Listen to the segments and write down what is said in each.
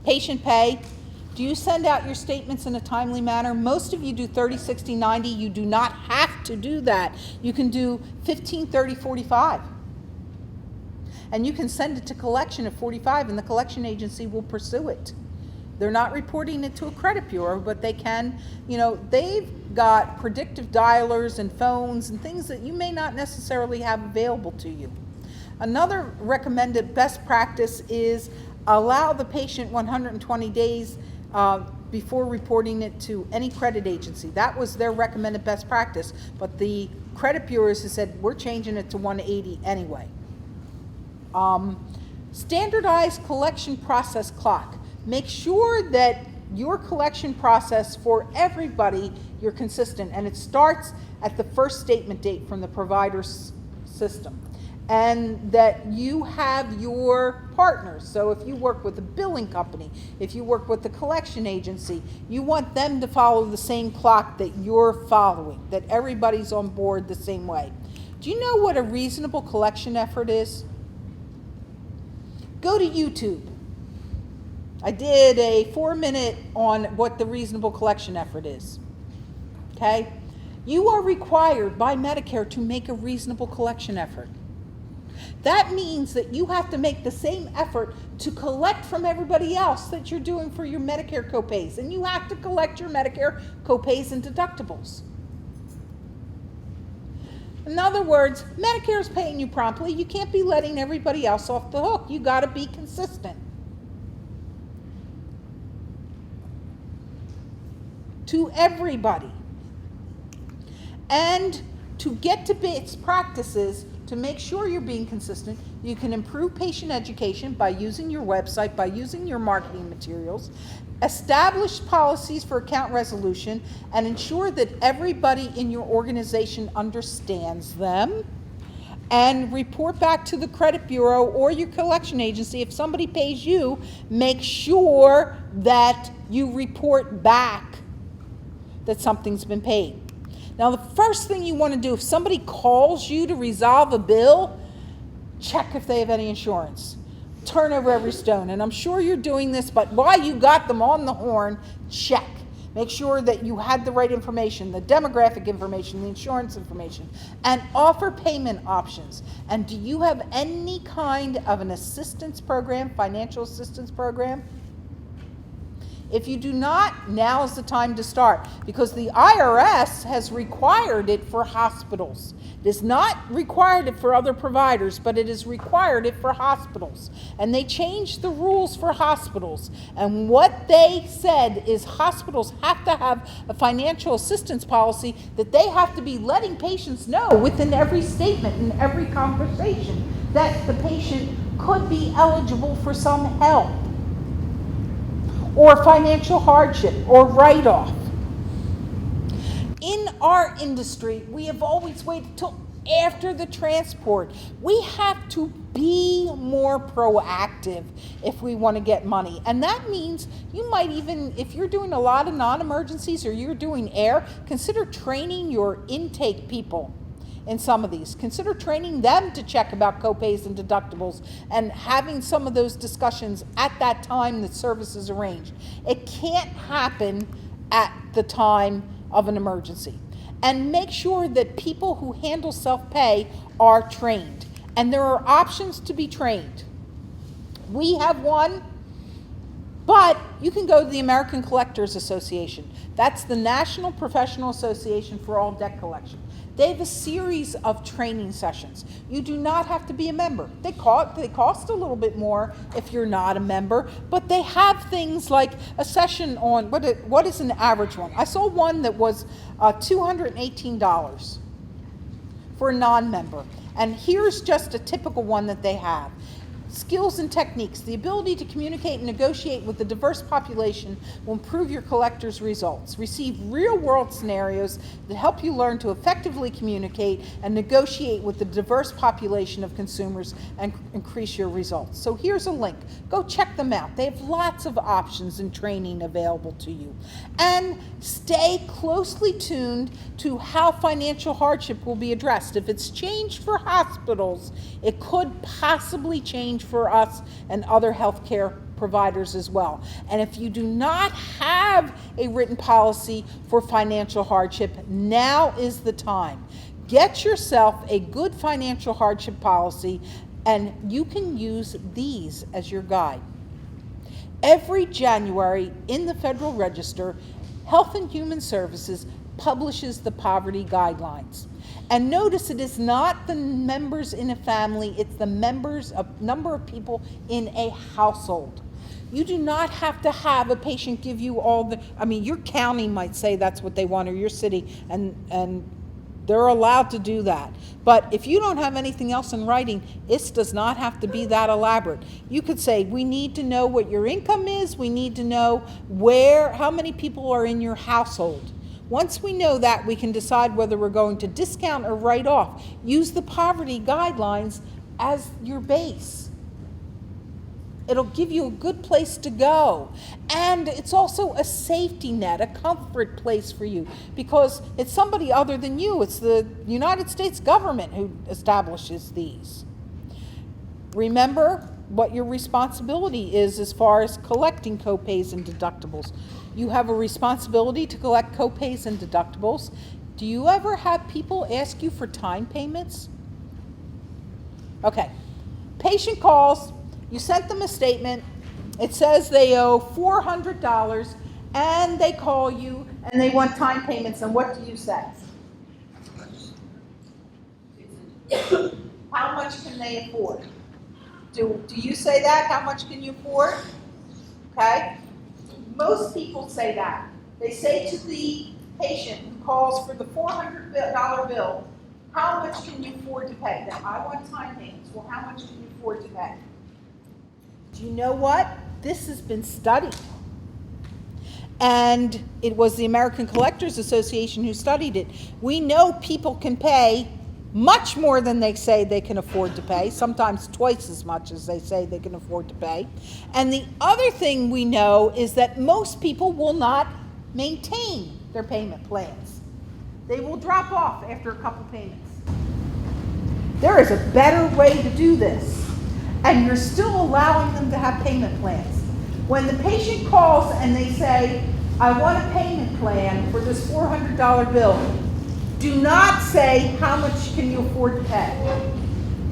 Patient pay. Do you send out your statements in a timely manner? Most of you do 30, 60, 90. You do not have to do that. You can do 15, 30, 45. And you can send it to collection at 45, and the collection agency will pursue it. They're not reporting it to a credit bureau, but they can, they've got predictive dialers and phones and things that you may not necessarily have available to you. Another recommended best practice is allow the patient 120 days before reporting it to any credit agency. That was their recommended best practice, but the credit bureaus have said, we're changing it to 180 anyway. Standardized collection process clock. Make sure that your collection process for everybody, you're consistent, and it starts at the first statement date from the provider's system. And that you have your partners. So if you work with a billing company, if you work with the collection agency, you want them to follow the same clock that you're following, that everybody's on board the same way. Do you know what a reasonable collection effort is? Go to YouTube. I did a 4-minute on what the reasonable collection effort is. Okay? You are required by Medicare to make a reasonable collection effort. That means that you have to make the same effort to collect from everybody else that you're doing for your Medicare copays. And you have to collect your Medicare copays and deductibles. In other words, Medicare is paying you promptly. You can't be letting everybody else off the hook. You got to be consistent. To everybody. And to get to best practices, to make sure you're being consistent, you can improve patient education by using your website, by using your marketing materials, establish policies for account resolution, and ensure that everybody in your organization understands them, and report back to the credit bureau or your collection agency. If somebody pays you, make sure that you report back that something's been paid. Now, the first thing you want to do, if somebody calls you to resolve a bill, check if they have any insurance. Turn over every stone. And I'm sure you're doing this, but while you got them on the horn, check. Make sure that you had the right information, the demographic information, the insurance information, and offer payment options. And do you have any kind of an assistance program, financial assistance program? If you do not, now is the time to start, because the IRS has required it for hospitals. It has not required it for other providers, but it has required it for hospitals. And they changed the rules for hospitals. And what they said is hospitals have to have a financial assistance policy that they have to be letting patients know within every statement and every conversation that the patient could be eligible for some help, or financial hardship, or write-off. In our industry, we have always waited till after the transport. We have to be more proactive if we want to get money. And that means you might even, if you're doing a lot of non-emergencies or you're doing air, consider training your intake people in some of these. Consider training them to check about copays and deductibles and having some of those discussions at that time that service is arranged. It can't happen at the time of an emergency. And make sure that people who handle self-pay are trained. And there are options to be trained. We have one, but you can go to the American Collectors Association. That's the National Professional Association for all debt collection. They have a series of training sessions. You do not have to be a member. They cost a little bit more if you're not a member, but they have things like a session on what is an average one. I saw one that was $218 for a non-member. And here's just a typical one that they have. Skills and techniques. The ability to communicate and negotiate with a diverse population will improve your collector's results. Receive real-world scenarios that help you learn to effectively communicate and negotiate with the diverse population of consumers and increase your results. So here's a link. Go check them out. They have lots of options and training available to you. And stay closely tuned to how financial hardship will be addressed. If it's changed for hospitals, it could possibly change for us and other healthcare providers as well. And if you do not have a written policy for financial hardship, now is the time. Get yourself a good financial hardship policy, and you can use these as your guide. Every January in the Federal Register, Health and Human Services publishes the poverty guidelines. And notice it is not the members in a family, it's the number of people in a household. You do not have to have a patient give you your county might say that's what they want, or your city, and they're allowed to do that. But if you don't have anything else in writing, it does not have to be that elaborate. You could say, we need to know what your income is, we need to know how many people are in your household. Once we know that, we can decide whether we're going to discount or write off. Use the poverty guidelines as your base. It'll give you a good place to go. And it's also a safety net, a comfort place for you, because it's somebody other than you. It's the United States government who establishes these. Remember what your responsibility is as far as collecting copays and deductibles. You have a responsibility to collect copays and deductibles. Do you ever have people ask you for time payments? Okay. Patient calls. You sent them a statement, it says they owe $400, and they call you and they want time payments, and what do you say? How much can they afford? Do you say that? How much can you afford? Okay? Most people say that. They say to the patient who calls for the $400 bill, how much can you afford to pay? Now, I want time payments. Well, how much can you afford to pay? Do you know what? This has been studied. And it was the American Collectors Association who studied it. We know people can pay much more than they say they can afford to pay, sometimes twice as much as they say they can afford to pay. And the other thing we know is that most people will not maintain their payment plans. They will drop off after a couple payments. There is a better way to do this. And you're still allowing them to have payment plans. When the patient calls and they say, I want a payment plan for this $400 bill, do not say, how much can you afford to pay?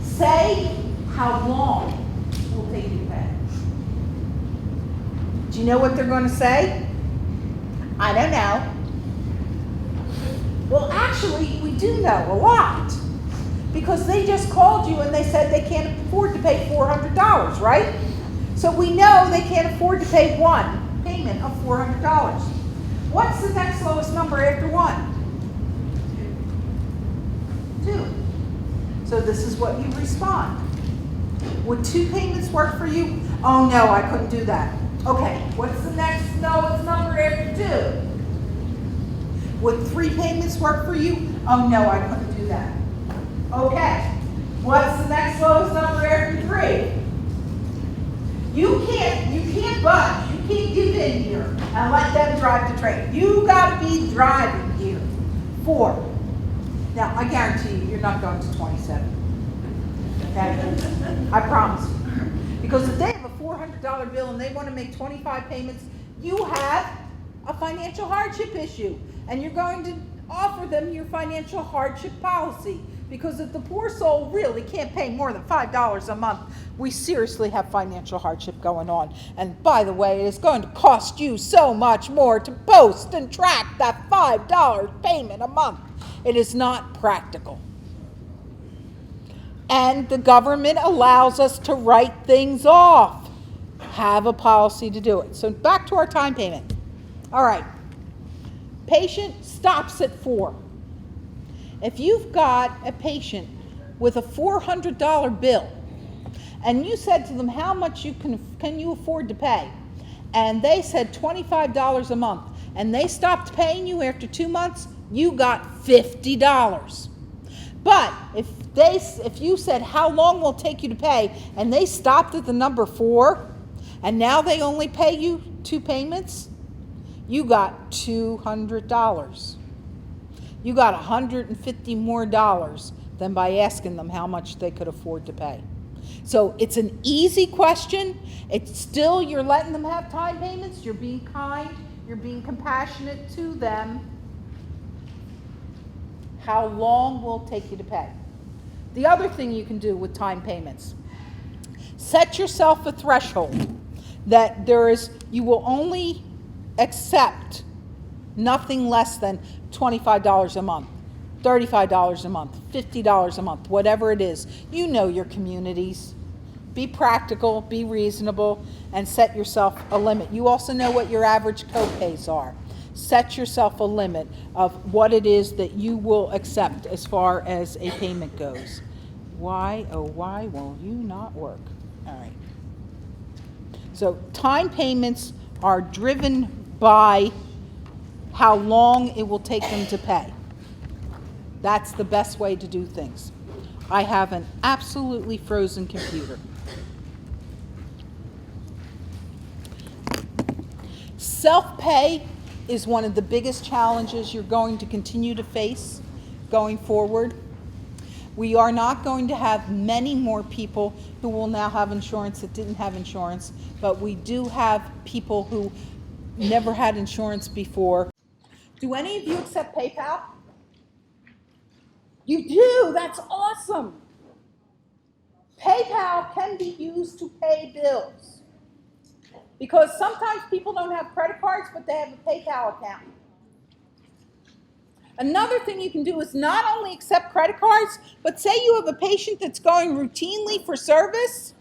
Say, how long it will take you to pay. Do you know what they're going to say? I don't know. Well, actually, we do know a lot. Because they just called you and they said they can't afford to pay $400, right? So we know they can't afford to pay one payment of $400. What's the next lowest number after 1? 2. So this is what you respond. Would 2 payments work for you? Oh no, I couldn't do that. Okay, what's the next lowest number after 2? Would 3 payments work for you? Oh no, I couldn't do that. Okay, what's the next lowest number after 3? You can't budge. You can't give in here and let them drive the train. You got to be driving here. 4. Now, I guarantee you, you're not going to 27. Okay? I promise you. Because if they have a $400 bill and they want to make 25 payments, you have a financial hardship issue. And you're going to offer them your financial hardship policy. Because if the poor soul really can't pay more than $5 a month, we seriously have financial hardship going on. And by the way, it is going to cost you so much more to post and track that $5 payment a month. It is not practical. And the government allows us to write things off. Have a policy to do it. So back to our time payment. All right. Patient stops at 4. If you've got a patient with a $400 bill and you said to them, how much can you afford to pay? And they said $25 a month and they stopped paying you after 2 months, you got $50. But if you said, how long will it take you to pay? And they stopped at the number 4 and now they only pay you 2 payments, you got $200. You got $150 more than by asking them how much they could afford to pay. So it's an easy question. It's still, you're letting them have time payments, you're being kind, you're being compassionate to them. How long will it take you to pay? The other thing you can do with time payments, set yourself a threshold that you will only accept nothing less than $25 a month, $35 a month, $50 a month, whatever it is. You know your communities. Be practical, be reasonable, and set yourself a limit. You also know what your average co-pays are. Set yourself a limit of what it is that you will accept as far as a payment goes. Why, oh why will you not work? All right. So time payments are driven by how long it will take them to pay. That's the best way to do things. I have an absolutely frozen computer. Self-pay is one of the biggest challenges you're going to continue to face going forward. We are not going to have many more people who will now have insurance that didn't have insurance, but we do have people who never had insurance before. Do any of you accept PayPal? You do, that's awesome. PayPal can be used to pay bills because sometimes people don't have credit cards, but they have a PayPal account. Another thing you can do is not only accept credit cards, but say you have a patient that's going routinely for service,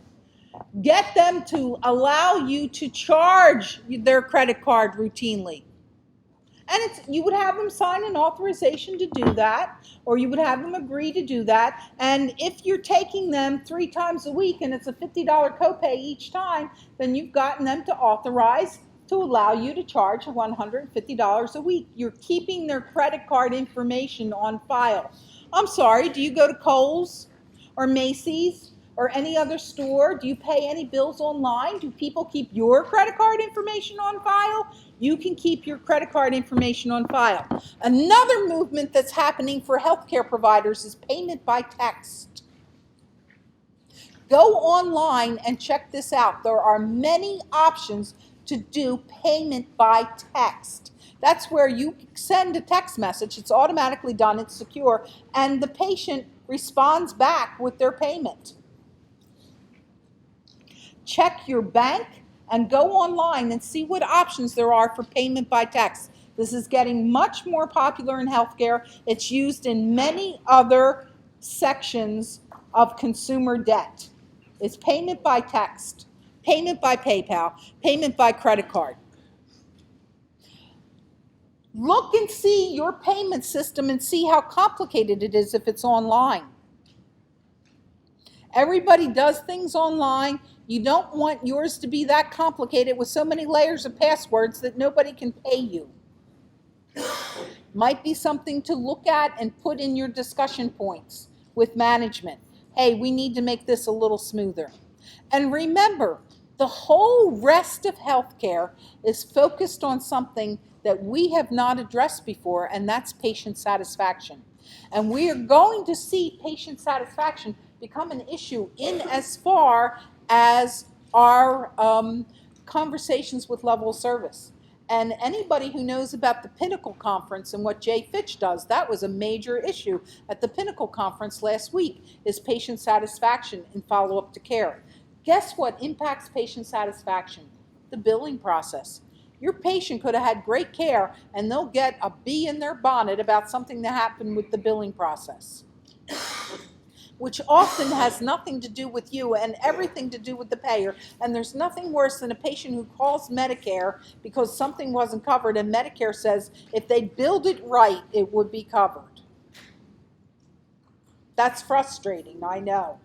get them to allow you to charge their credit card routinely. And you would have them sign an authorization to do that, or you would have them agree to do that. And if you're taking them 3 times a week and it's a $50 copay each time, then you've gotten them to authorize to allow you to charge $150 a week. You're keeping their credit card information on file. I'm sorry, do you go to Kohl's or Macy's or any other store? Do you pay any bills online? Do people keep your credit card information on file? You can keep your credit card information on file. Another movement that's happening for healthcare providers is payment by text. Go online and check this out. There are many options to do payment by text. That's where you send a text message, it's automatically done, it's secure, and the patient responds back with their payment. Check your bank and go online and see what options there are for payment by text. This is getting much more popular in healthcare. It's used in many other sections of consumer debt. It's payment by text, payment by PayPal, payment by credit card. Look and see your payment system and see how complicated it is if it's online. Everybody does things online. You don't want yours to be that complicated with so many layers of passwords that nobody can pay you. Might be something to look at and put in your discussion points with management. Hey, we need to make this a little smoother. And remember, the whole rest of healthcare is focused on something that we have not addressed before, and that's patient satisfaction. And we are going to see patient satisfaction become an issue in as far as our conversations with level of service. And anybody who knows about the Pinnacle Conference and what Jay Fitch does, that was a major issue at the Pinnacle Conference last week, is patient satisfaction and follow-up to care. Guess what impacts patient satisfaction? The billing process. Your patient could have had great care and they'll get a bee in their bonnet about something that happened with the billing process, which often has nothing to do with you and everything to do with the payer. And there's nothing worse than a patient who calls Medicare because something wasn't covered and Medicare says if they billed it right, it would be covered. That's frustrating, I know.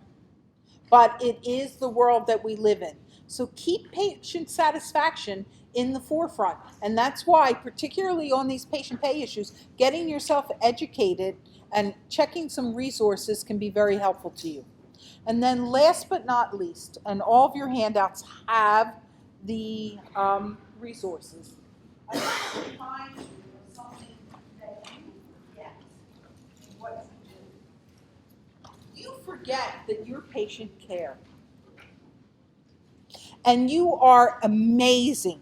But it is the world that we live in. So keep patient satisfaction in the forefront. And that's why, particularly on these patient pay issues, getting yourself educated and checking some resources can be very helpful to you. And then last but not least, and all of your handouts have the resources. I want to remind you of something that you get what you do. You forget that you're patient care. And you are amazing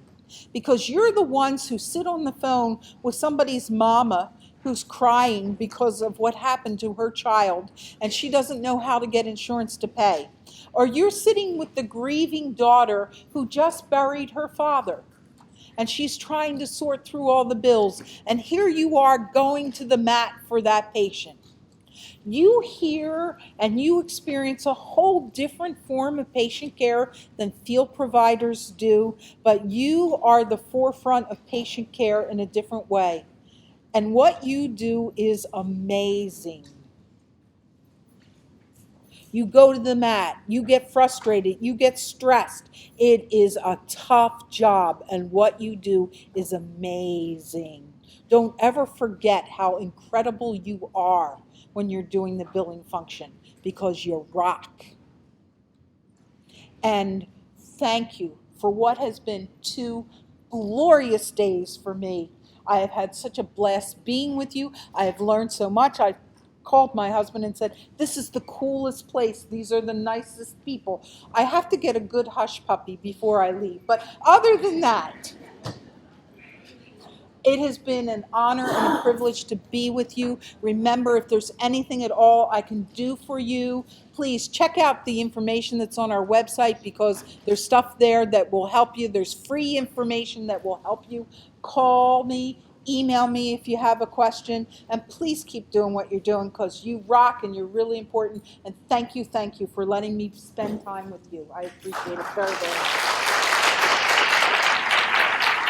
because you're the ones who sit on the phone with somebody's mama who's crying because of what happened to her child and she doesn't know how to get insurance to pay. Or you're sitting with the grieving daughter who just buried her father and she's trying to sort through all the bills. And here you are going to the mat for that patient. You hear and you experience a whole different form of patient care than field providers do, but you are the forefront of patient care in a different way. And what you do is amazing. You go to the mat, you get frustrated, you get stressed. It is a tough job, and what you do is amazing. Don't ever forget how incredible you are when you're doing the billing function, because you rock. And thank you for what has been 2 glorious days for me. I have had such a blast being with you. I have learned so much. I called my husband and said, this is the coolest place. These are the nicest people. I have to get a good hush puppy before I leave. But other than that, it has been an honor and a privilege to be with you. Remember, if there's anything at all I can do for you, please check out the information that's on our website because there's stuff there that will help you. There's free information that will help you. Call me, email me if you have a question, and please keep doing what you're doing because you rock and you're really important. And thank you for letting me spend time with you. I appreciate it very, very much.